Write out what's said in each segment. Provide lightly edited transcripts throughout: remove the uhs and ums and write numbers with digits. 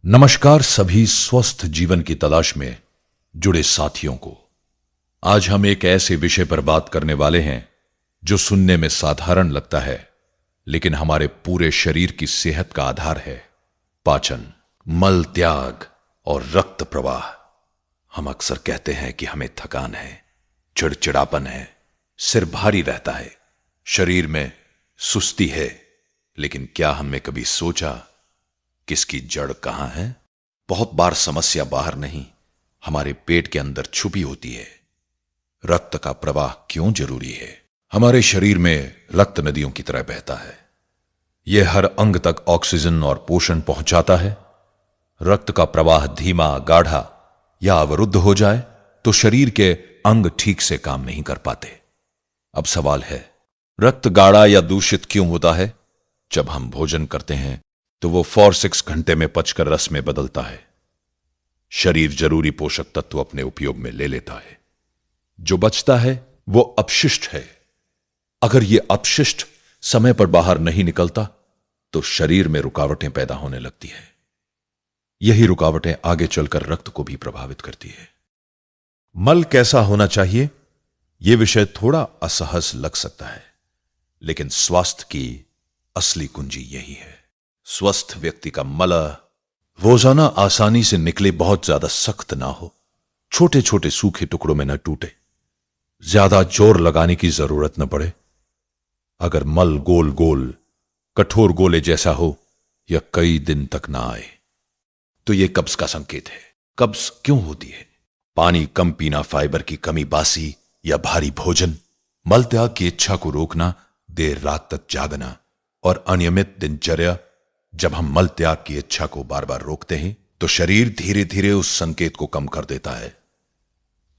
नमस्कार सभी स्वस्थ जीवन की तलाश में जुड़े साथियों को। आज हम एक ऐसे विषय पर बात करने वाले हैं जो सुनने में साधारण लगता है, लेकिन हमारे पूरे शरीर की सेहत का आधार है। पाचन, मल त्याग और रक्त प्रवाह। हम अक्सर कहते हैं कि हमें थकान है, चिड़चिड़ापन है, सिर भारी रहता है, शरीर में सुस्ती है, लेकिन क्या हमने कभी सोचा किसकी जड़ कहां है? बहुत बार समस्या बाहर नहीं, हमारे पेट के अंदर छुपी होती है। रक्त का प्रवाह क्यों जरूरी है? हमारे शरीर में रक्त नदियों की तरह बहता है। यह हर अंग तक ऑक्सीजन और पोषण पहुंचाता है। रक्त का प्रवाह धीमा, गाढ़ा या अवरुद्ध हो जाए तो शरीर के अंग ठीक से काम नहीं कर पाते। अब सवाल है, रक्त गाढ़ा या दूषित क्यों होता है? जब हम भोजन करते हैं तो वो 4-6 घंटे में पचकर रस में बदलता है। शरीर जरूरी पोषक तत्व अपने उपयोग में ले लेता है। जो बचता है वो अपशिष्ट है। अगर ये अपशिष्ट समय पर बाहर नहीं निकलता तो शरीर में रुकावटें पैदा होने लगती है। यही रुकावटें आगे चलकर रक्त को भी प्रभावित करती है। मल कैसा होना चाहिए? यह विषय थोड़ा असहज लग सकता है, लेकिन स्वास्थ्य की असली कुंजी यही है। स्वस्थ व्यक्ति का मल रोजाना आसानी से निकले, बहुत ज्यादा सख्त ना हो, छोटे छोटे सूखे टुकड़ों में न टूटे, ज्यादा जोर लगाने की जरूरत न पड़े। अगर मल गोल गोल कठोर गोले जैसा हो या कई दिन तक ना आए तो यह कब्ज का संकेत है। कब्ज क्यों होती है? पानी कम पीना, फाइबर की कमी, बासी या भारी भोजन, मल त्याग की इच्छा को रोकना, देर रात तक जागना और अनियमित दिनचर्या। जब हम मल त्याग की इच्छा को बार बार रोकते हैं तो शरीर धीरे धीरे उस संकेत को कम कर देता है।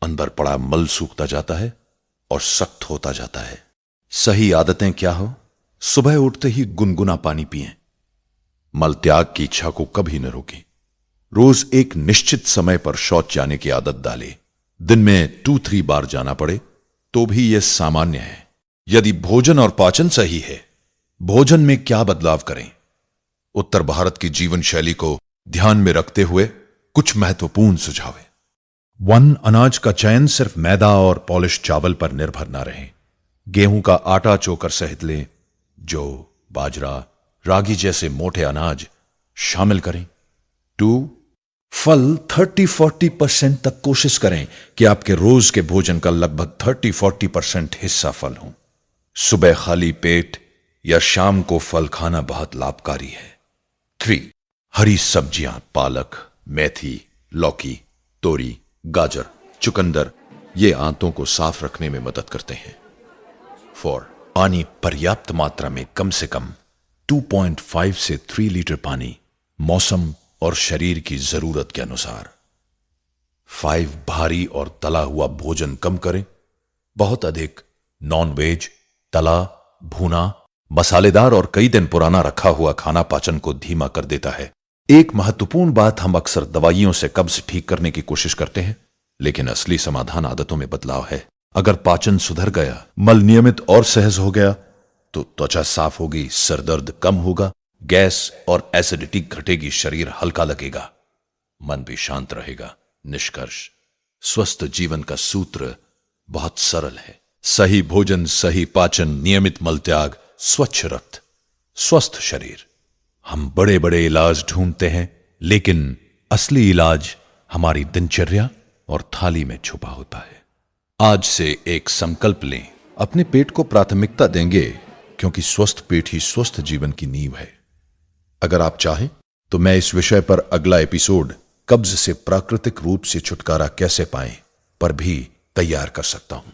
अंदर पड़ा मल सूखता जाता है और सख्त होता जाता है। सही आदतें क्या हो? सुबह उठते ही गुनगुना पानी पिएं। मल त्याग की इच्छा को कभी न रोकें। रोज एक निश्चित समय पर शौच जाने की आदत डालें। दिन में 2-3 बार जाना पड़े तो भी यह सामान्य है। यदि भोजन और पाचन सही है, भोजन में क्या बदलाव करें? उत्तर भारत की जीवन शैली को ध्यान में रखते हुए कुछ महत्वपूर्ण सुझाव हैं। 1. अनाज का चयन सिर्फ मैदा और पॉलिश चावल पर निर्भर ना रहे। गेहूं का आटा चोकर सहित लें। जौ, बाजरा, रागी जैसे मोटे अनाज शामिल करें। 2. फल 30-40% तक कोशिश करें कि आपके रोज के भोजन का लगभग 30-40% हिस्सा फल हो। सुबह खाली पेट या शाम को फल खाना बहुत लाभकारी है। 3. हरी सब्जियां, पालक, मेथी, लौकी, तोरी, गाजर, चुकंदर, ये आंतों को साफ रखने में मदद करते हैं। 4. पानी पर्याप्त मात्रा में, कम से कम 2.5 से 3 लीटर पानी, मौसम और शरीर की जरूरत के अनुसार। 5. भारी और तला हुआ भोजन कम करें। बहुत अधिक नॉन-वेज, तला, भुना, मसालेदार और कई दिन पुराना रखा हुआ खाना पाचन को धीमा कर देता है। एक महत्वपूर्ण बात, हम अक्सर दवाइयों से कब्ज ठीक करने की कोशिश करते हैं, लेकिन असली समाधान आदतों में बदलाव है। अगर पाचन सुधर गया, मल नियमित और सहज हो गया तो त्वचा साफ होगी, सरदर्द कम होगा, गैस और एसिडिटी घटेगी, शरीर हल्का लगेगा, मन भी शांत रहेगा। निष्कर्ष, स्वस्थ जीवन का सूत्र बहुत सरल है। सही भोजन, सही पाचन, नियमित मल त्याग, स्वच्छ रक्त, स्वस्थ शरीर। हम बड़े बड़े इलाज ढूंढते हैं, लेकिन असली इलाज हमारी दिनचर्या और थाली में छुपा होता है। आज से एक संकल्प लें, अपने पेट को प्राथमिकता देंगे, क्योंकि स्वस्थ पेट ही स्वस्थ जीवन की नींव है। अगर आप चाहें तो मैं इस विषय पर अगला एपिसोड, कब्ज से प्राकृतिक रूप से छुटकारा कैसे पाएं, पर भी तैयार कर सकता हूं।